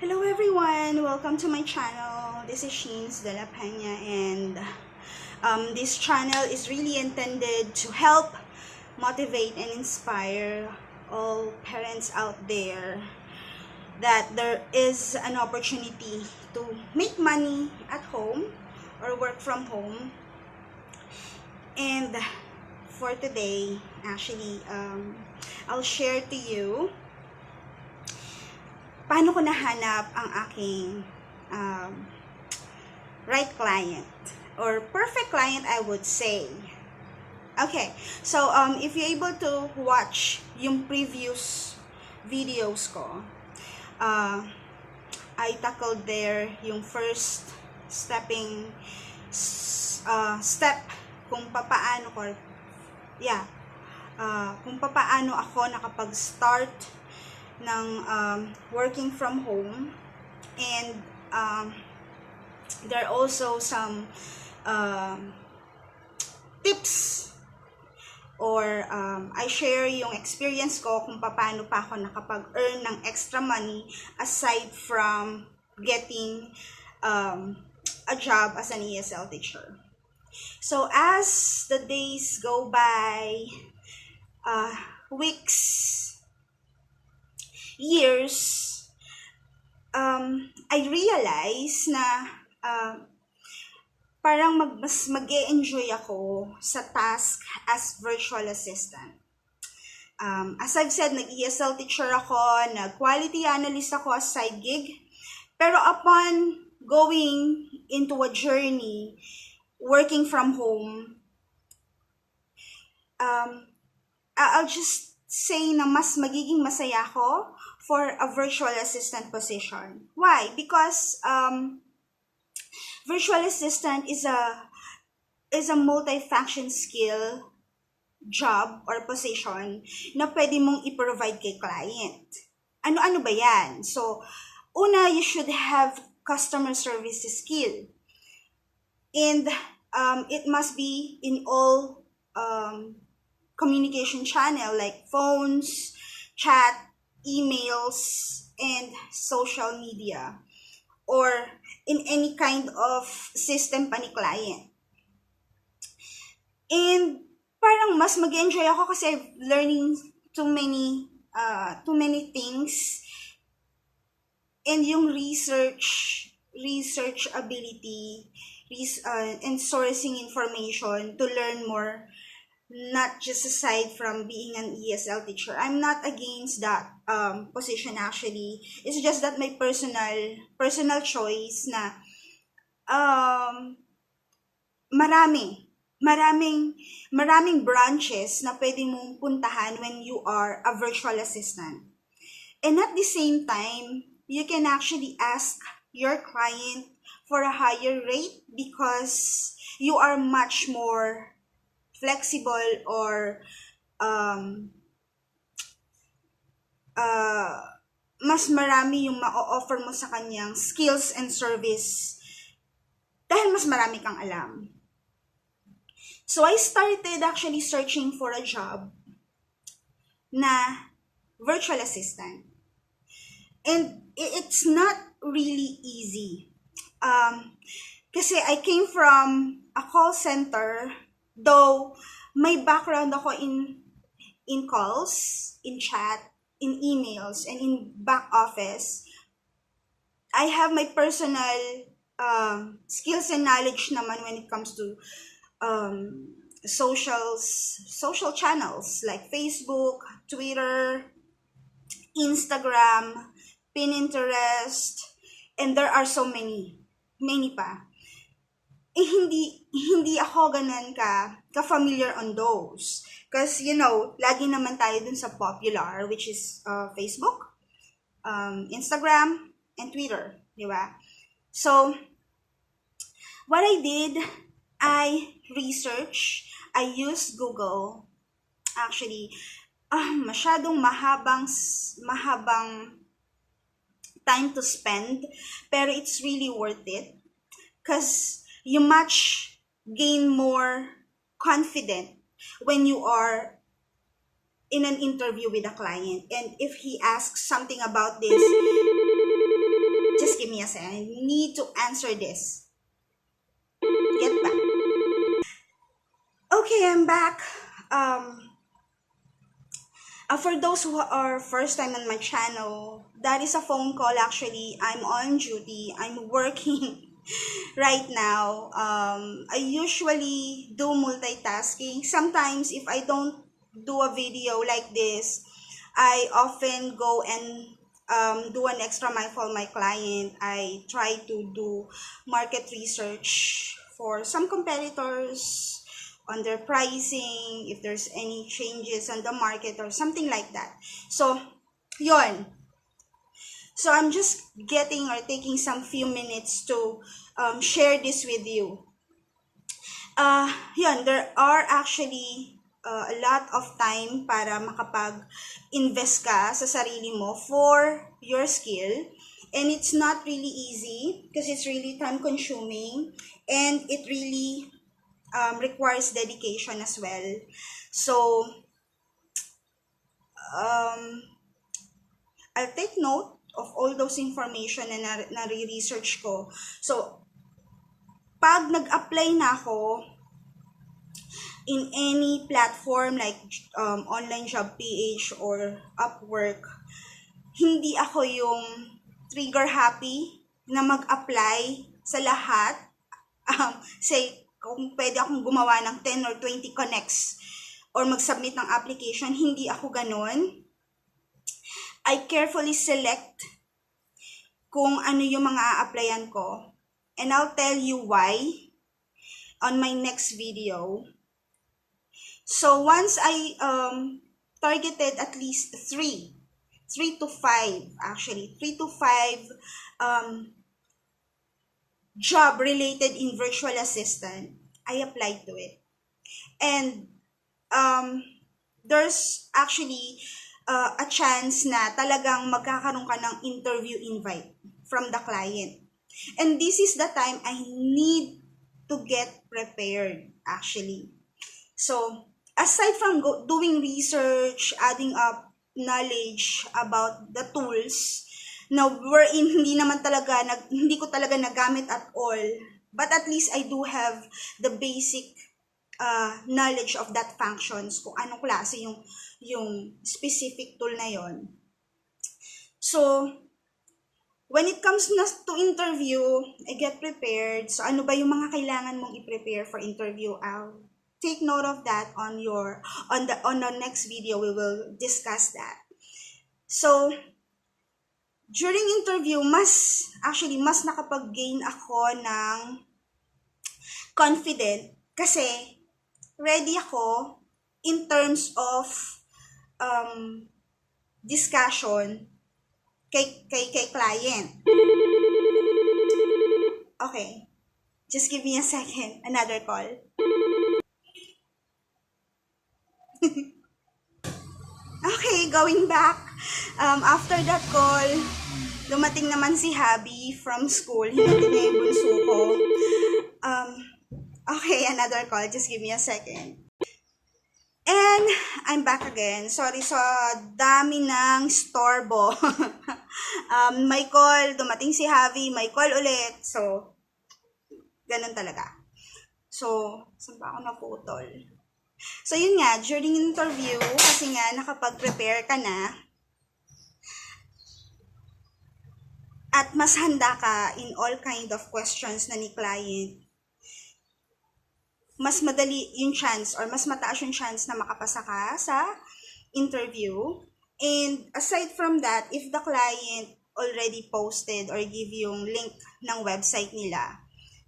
Hello everyone! Welcome to my channel. This is Sheens de la Peña, and this channel is really intended to help motivate and inspire all parents out there that there is an opportunity to make money at home or work from home. And for today, actually, I'll share to you paano ko nahanap ang aking right client or perfect client, I would say. Okay, so if you're able to watch yung previous videos ko, I tackled there yung first step kung papaano ko, kung papaano ako nakapag-start ng working from home, and there are also some tips or I share yung experience ko kung paano pa ako nakapag-earn ng extra money aside from getting a job as an ESL teacher. So as the days go by, weeks, years, I realize na parang mas mag-e-enjoy ako sa task as virtual assistant. As I've said, nag-ESL teacher ako, nag-quality analyst ako as side gig. Pero upon going into a journey, working from home, I'll just say na mas magiging masaya ako for a virtual assistant position. Why? Because virtual assistant is a multi-function skill job or position na pwede mong i-provide kay client. Ano-ano ba yan? So, una, you should have customer service skill. And it must be in all communication channel like phones, chat, emails, and social media, or in any kind of system pa ni client. And parang mas mag-enjoy ako kasi learning too many things, and yung research ability, and sourcing information to learn more, not just aside from being an ESL teacher. I'm not against that position actually. It's just that my personal choice na maraming branches na pwede mong puntahan when you are a virtual assistant. And at the same time, you can actually ask your client for a higher rate because you are much more flexible, or mas marami yung ma-offer mo sa kanyang skills and service dahil mas marami kang alam. So I started actually searching for a job na virtual assistant. And it's not really easy. Kasi I came from a call center. Though may background ako in calls, in chat, in emails, and in back office, I have my personal skills and knowledge naman when it comes to social channels like Facebook, Twitter, Instagram, Pinterest, and there are so many pa. Hindi ako ganun ka-familiar on those. Because, lagi naman tayo dun sa popular, which is Facebook, Instagram, and Twitter. Di ba? So, what I did, I researched, I used Google. Actually, masyadong mahabang time to spend, pero it's really worth it. Because you much gain more confident when you are in an interview with a client. And if he asks something about this, me a second. I need to answer this. Get back. Okay, I'm back. For those who are first time on my channel, that is a phone call actually. I'm on duty. I'm working right now. I usually do multitasking. Sometimes if I don't do a video like this, I often go and do an extra mile for my client. I try to do market research for some competitors on their pricing, if there's any changes on the market or something like that. So, yon. So, I'm just getting or taking some few minutes to share this with you. Yun, there are actually a lot of time para makapag-invest ka sa sarili mo for your skill. And it's not really easy because it's really time consuming and it really requires dedication as well. So, I'll take note of all those information na nare-research ko. So, pag nag-apply na ako in any platform like online job PH or Upwork, hindi ako yung trigger happy na mag-apply sa lahat. Say, kung pwede akong gumawa ng 10 or 20 connects or mag-submit ng application, hindi ako ganun. I carefully select kung ano yung mga a-applyan ko. And I'll tell you why on my next video. So, once I targeted at least 3 to 5 actually, 3 to 5 job related in virtual assistant, I applied to it. And there's actually a chance na talagang magkakaroon ka ng interview invite from the client. And this is the time I need to get prepared actually. So, aside from doing research, adding up knowledge about the tools, na hindi ko talaga nagamit at all, but at least I do have the basic knowledge of that functions, kung anong klase yung specific tool na yon. So, when it comes to interview, I get prepared. So, ano ba yung mga kailangan mong i-prepare for interview? I'll take note of that on the next video. We will discuss that. So, during interview, mas nakapag-gain ako ng confident kasi ready ako in terms of discussion kay client. Okay. Just give me a second. Another call. Okay, going back. After that call, dumating naman si Habi from school. Hinatid niya yung bunso ko. Okay, another call. Just give me a second. And I'm back again. Sorry sa dami ng storbo. May call, dumating si Javi, may call ulit. So, ganun talaga. So, saan ba ako naputol? So, yun nga, during interview, kasi nga nakapag-prepare ka na, at mas handa ka in all kind of questions na ni client, mas madali yung chance or mas mataas yung chance na makapasa ka sa interview. And aside from that, if the client already posted or give yung link ng website nila,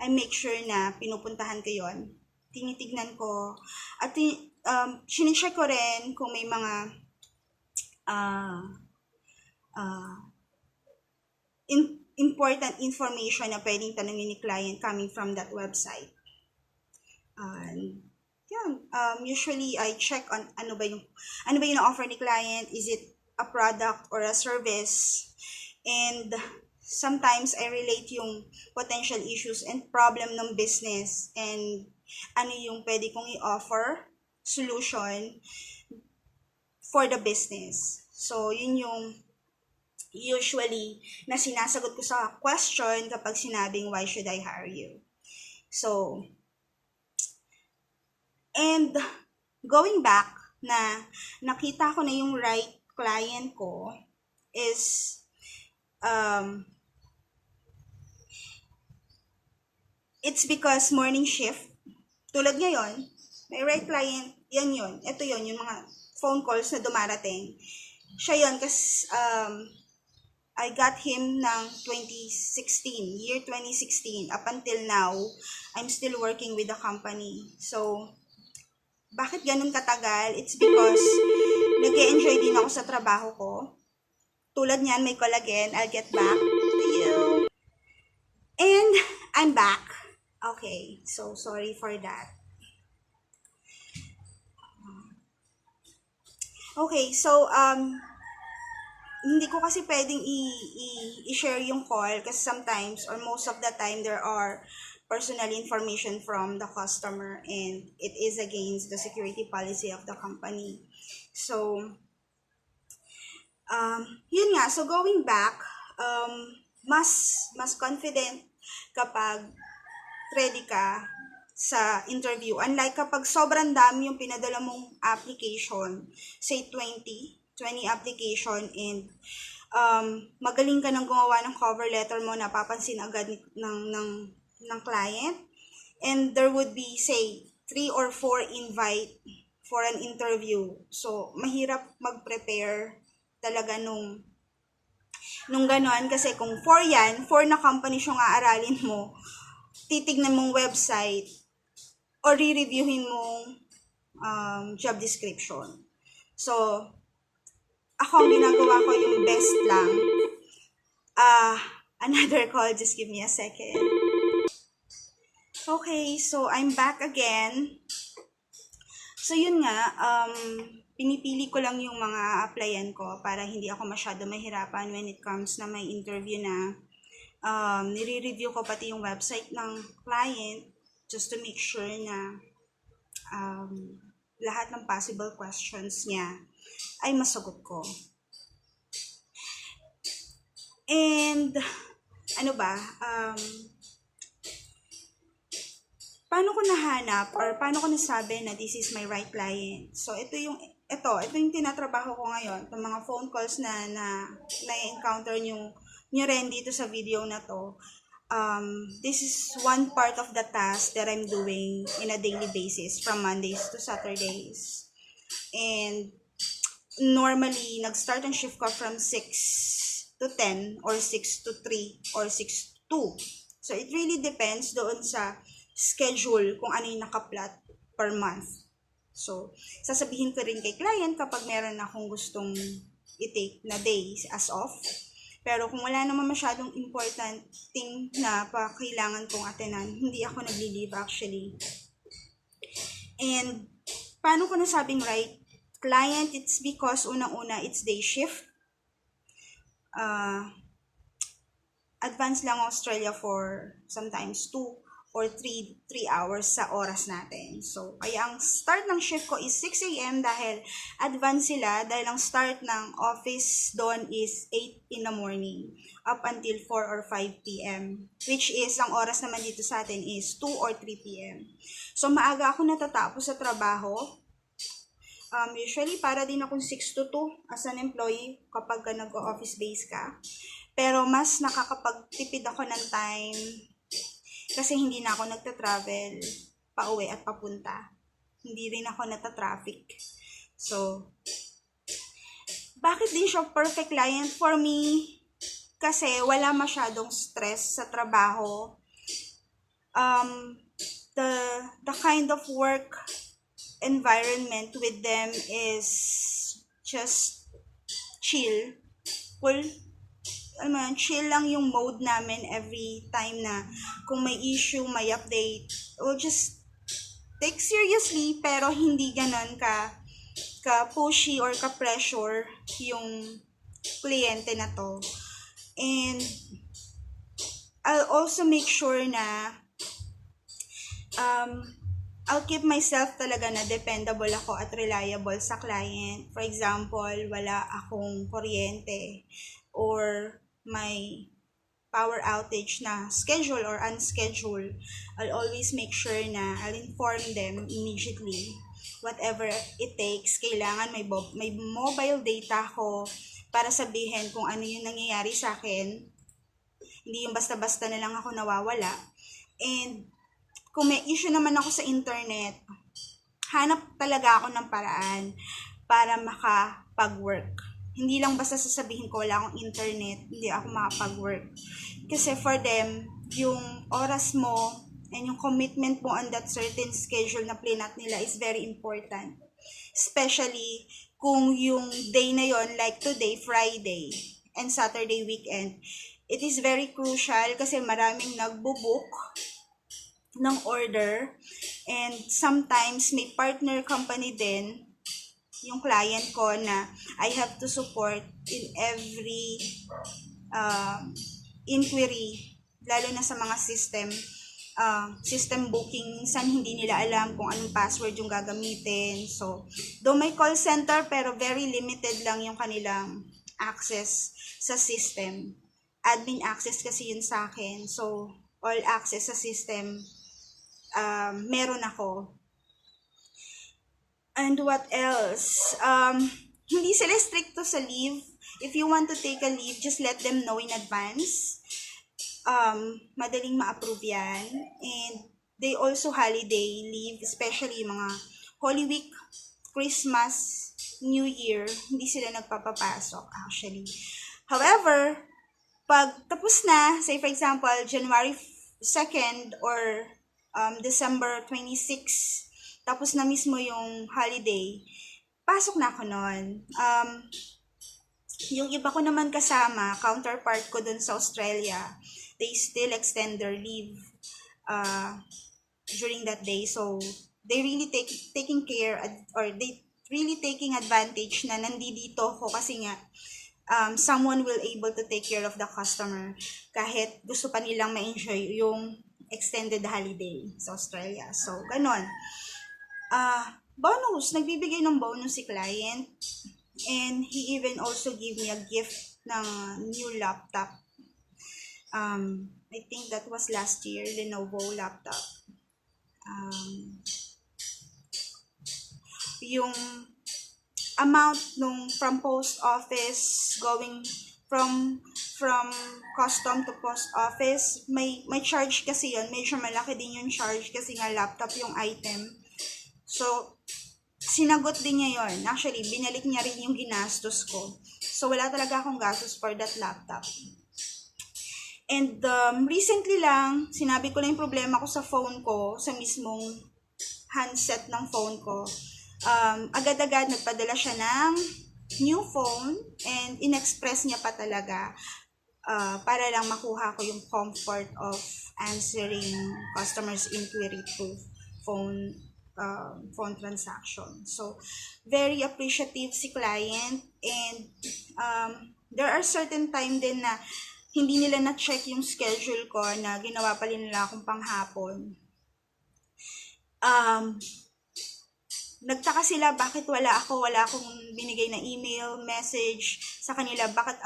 I make sure na pinupuntahan ko yon. Tinitignan ko at sinicheck ko rin kung may mga important information na pwedeng tanungin ni client coming from that website. Usually I check on ano ba yung offer ni client. Is it a product or a service? And sometimes I relate yung potential issues and problem ng business and ano yung pwede kong i-offer solution for the business. So yun yung usually na sinasagot ko sa question kapag sinabing, why should I hire you? So, and going back na nakita ko na yung right client ko is it's because morning shift. Tulad ngayon, may right client, yan yun. Ito yun, yung mga phone calls na dumarating. Siya yun, kasi I got him ng 2016, year 2016. Up until now, I'm still working with the company. So, bakit ganun katagal? It's because nag-e-enjoy din ako sa trabaho ko. Tulad niyan, may call again. I'll get back to you. And I'm back. Okay, so sorry for that. Okay, so hindi ko kasi pwedeng i-share yung call kasi sometimes or most of the time there are personal information from the customer and it is against the security policy of the company. So, yun nga. So, going back, mas confident kapag ready ka sa interview. Unlike kapag sobrang dami yung pinadala mong application, say 20 application and magaling ka nang gumawa ng cover letter mo, napapansin agad ng client, and there would be say 3 or 4 invite for an interview. So, mahirap mag-prepare talaga nung ganon kasi kung 4 yan, 4 na companies yung aaralin mo, titignan mong website or re-reviewin mong job description. So, ako ang ginagawa ko yung best lang. Another call, just give me a second. Okay, so I'm back again. So yun nga, pinipili ko lang yung mga applyan ko para hindi ako masyado mahirapan when it comes na may interview na. Nire-review ko pati yung website ng client just to make sure na lahat ng possible questions niya ay masagot ko. And, paano ko nahanap or paano ko nasabi na this is my right client? So, ito yung tinatrabaho ko ngayon. Itong mga phone calls na na-encounter nyo rin dito sa video na to. This is one part of the task that I'm doing in a daily basis from Mondays to Saturdays. And normally, nag-start ang shift ko from 6 to 10 or 6 to 3 or 6 to 2. So, it really depends doon sa schedule kung ano yung naka-plot per month. So, sasabihin ko rin kay client kapag meron akong gustong i-take na days as off. Pero kung wala naman masyadong important thing na kailangan kong atenan, hindi ako nagli-leave actually. And, paano ko nasabing right client? It's because unang-una, it's day shift. Advance lang Australia for sometimes 2 or 3 hours sa oras natin. So, kaya ang start ng shift ko is 6 a.m. dahil advance sila, dahil ang start ng office doon is 8 in the morning up until 4 or 5 p.m. which is, ang oras naman dito sa atin is 2 or 3 p.m. So, maaga ako natatapos sa trabaho. Usually, para din akong 6 to 2 as an employee kapag nag-office base ka. Pero mas nakakapagtipid ako ng time kasi hindi na ako nagta-travel pa-uwi at papunta. Hindi rin ako nata-traffic. So, bakit din siya perfect client for me? Kasi wala masyadong stress sa trabaho. The kind of work environment with them is just chill. Cool. Chill lang yung mode namin every time na kung may issue, may update, we'll just take seriously pero hindi ganon ka pushy or ka pressure yung kliyente na to. And I'll also make sure na I'll keep myself talaga na dependable ako at reliable sa client. For example, wala akong kuryente. or may power outage na schedule or unscheduled, I'll always make sure na I'll inform them immediately. Whatever it takes, kailangan may mobile data ko para sabihin kung ano yung nangyayari sa akin. Hindi yung basta-basta na lang ako nawawala. And kung may issue naman ako sa internet, hanap talaga ako ng paraan para makapag-work. Hindi lang basta sasabihin ko wala akong internet, hindi ako makapag-work. Kasi for them, yung oras mo and yung commitment mo on that certain schedule na plinat nila is very important. Especially kung yung day na yon, like today, Friday, and Saturday weekend, it is very crucial kasi maraming nagbo-book ng order, and sometimes may partner company din yung client ko na I have to support in every inquiry, lalo na sa mga system booking. Minsan hindi nila alam kung anong password yung gagamitin. So, though may call center, pero very limited lang yung kanilang access sa system. Admin access kasi yun sa akin. So, all access sa system, meron ako. And what else? Hindi sila stricto sa leave. If you want to take a leave, just let them know in advance. Madaling ma-approve yan. And they also holiday leave, especially yung mga Holy Week, Christmas, New Year, hindi sila nagpapapasok actually. However, pag tapos na, say for example, January 2nd or December 26, tapos na mismo yung holiday, pasok na ako nun. Yung iba ko naman kasama, counterpart ko dun sa Australia, they still extend their leave during that day. So, they really taking care, or they really taking advantage na nandito ko kasi nga, someone will able to take care of the customer kahit gusto pa nilang ma-enjoy yung extended holiday sa Australia. So, ganon. Bonus, nagbibigay ng bonus si client, and he even also gave me a gift ng new laptop. I think that was last year, Lenovo laptop. Yung amount nung from post office going from custom to post office, may charge kasi yun, medyo malaki din yung charge kasi nga laptop yung item. So, sinagot din niya yun. Actually, binalik niya rin yung ginastos ko. So, wala talaga akong gastos for that laptop. And recently lang, sinabi ko lang yung problema ko sa phone ko, sa mismong handset ng phone ko. Agad-agad nagpadala siya ng new phone, and in-express niya pa talaga para lang makuha ko yung comfort of answering customers' inquiry to phone transaction. So, very appreciative si client, and there are certain time din na hindi nila na-check yung schedule ko na ginawa pa rin nila akong panghapon. Nagtaka sila bakit wala akong binigay na email, message sa kanila, bakit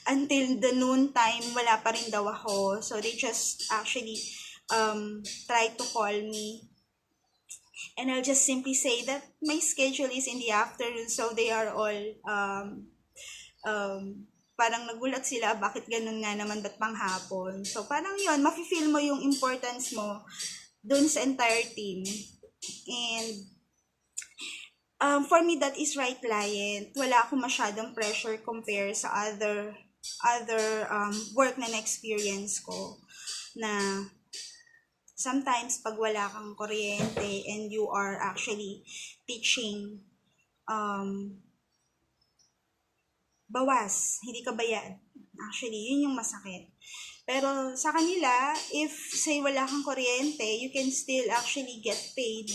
until the noon time wala pa rin daw ako. So they just actually try to call me, and I'll just simply say that my schedule is in the afternoon, so they are all parang nagulat sila, bakit ganun nga naman, ba't panghapon? So parang yun, mafe-feel mo yung importance mo dun sa entire team. And for me, that is right client. Wala akong masyadong pressure compare sa other work na na-experience ko, na sometimes pag wala kang kuryente and you are actually teaching, bawas, hindi ka bayad. Actually, yun yung masakit. Pero sa kanila, if say wala kang kuryente, you can still actually get paid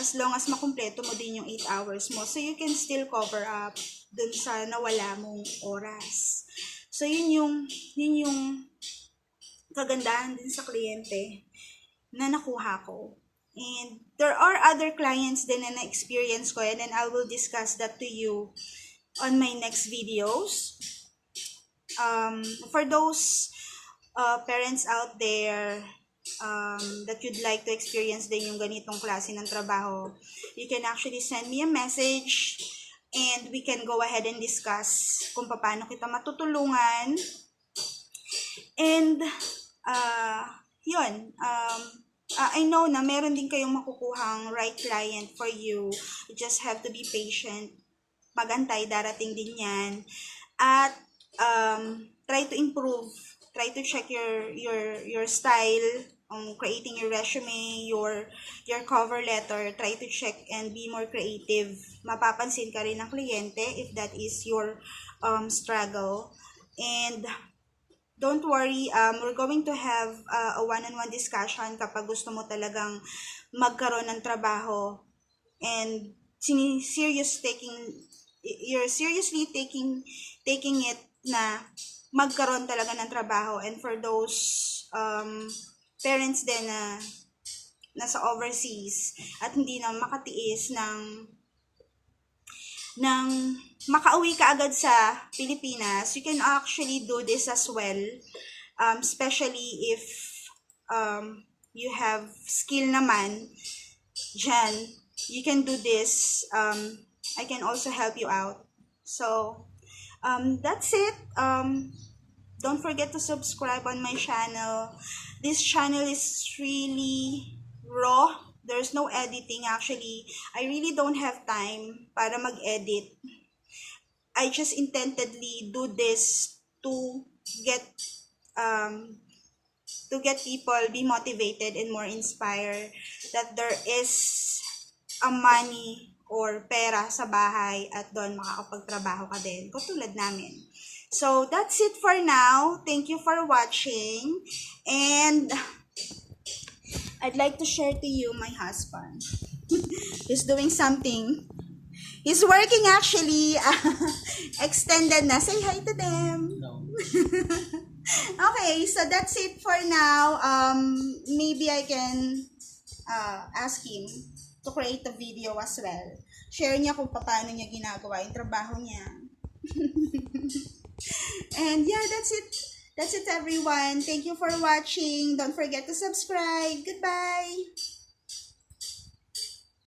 as long as makumpleto mo din yung 8 hours mo. So, you can still cover up dun sa nawala mong oras. So, yun yung kagandahan din sa kliyente na nakuha ko. And there are other clients din na na-experience ko, and then I will discuss that to you on my next videos. For those parents out there that you'd like to experience din yung ganitong klase ng trabaho, you can actually send me a message and we can go ahead and discuss kung paano kita matutulungan. And, yun, I know na meron din kayong makukuhang right client for you. You just have to be patient. Magantay, darating din yan. At, try to improve. Try to check your style, creating your resume, your cover letter. Try to check and be more creative. Mapapansin ka rin ng kliyente if that is your struggle. And don't worry, we're going to have a one-on-one discussion kapag gusto mo talagang magkaroon ng trabaho and you're seriously taking it na magkaroon talaga ng trabaho. And for those parents din na nasa overseas at hindi na makatiis ng makauwi ka agad sa Pilipinas, you can actually do this as well. Especially if you have skill naman dyan, you can do this. I can also help you out. So, that's it. Don't forget to subscribe on my channel. This channel is really raw. There's no editing actually. I really don't have time para mag-edit. I just intendedly do this to get people be motivated and more inspired that there is a money or pera sa bahay at doon makakapagtrabaho ka din, katulad namin. So, that's it for now. Thank you for watching. And I'd like to share to you my husband. He's doing something. He's working actually. Extended na. Say hi to them. No. Okay, so that's it for now. Maybe I can ask him to create a video as well. Share niya kung paano niya ginagawa yung trabaho niya. And yeah, that's it. That's it, everyone. Thank you for watching. Don't forget to subscribe. Goodbye.